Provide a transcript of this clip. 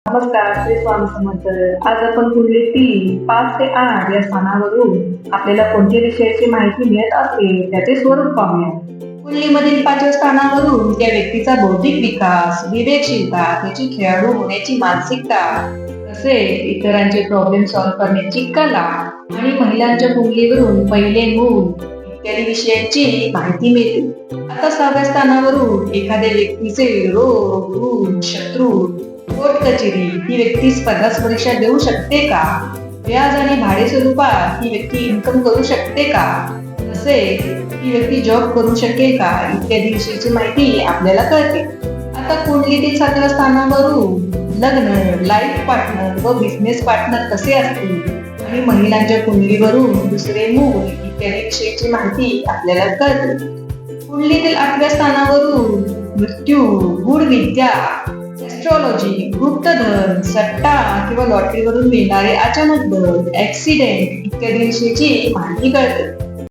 नमस्कार, श्री स्वामी समर्थ. आज आपण कुंडली 3, 5 ते 8 या स्थानावरून आपल्याला कोणत्या विषयाची माहिती मिळत असते त्याचे स्वरूप पाहूया. कुंडलीमधील 5व्या स्थानावरून त्या व्यक्तीचा बौद्धिक विकास, विवेकशीलता, त्याची खेळाडू होण्याची मानसिकता, तसेच इतरांचे प्रॉब्लेम सॉल्व्ह करण्याची कला आणि महिलांच्या कुंडलीवरून पहिले मूल इत्यादी विषयांची माहिती मिळते. आता 6व्या स्थानावरून एखाद्या व्यक्तीचे रोग, ऋण, शत्रू, कोर्ट कचेरी ही व्यक्ती स्पर्धा परीक्षा देऊ शकते का, व्याज आणि भाडे स्वरूपात ही व्यक्ती इन्कम करू शकते का, तसेच ही व्यक्ती जॉब करू शकेल का इत्यादी विषयीची माहिती आपल्याला कळते. आता कुंडलीतील 7व्या स्थानावरून लग्न, लाईफ पार्टनर व बिझनेस पार्टनर कसे असतील आणि महिलांच्या कुंडलीवरून दुसरे मूल इत्यादी विषयीची माहिती आपल्याला कळते. कुंडलीतील 8व्या स्थानावरून मृत्यू, गूढ विद्या, ॲस्ट्रॉलॉजी, गुप्तधन, सट्टा किंवा लॉटरीवरून मिळणारे अचानक बळ, ऍक्सिडेंट इत्यादी विषयीची माहिती कळते.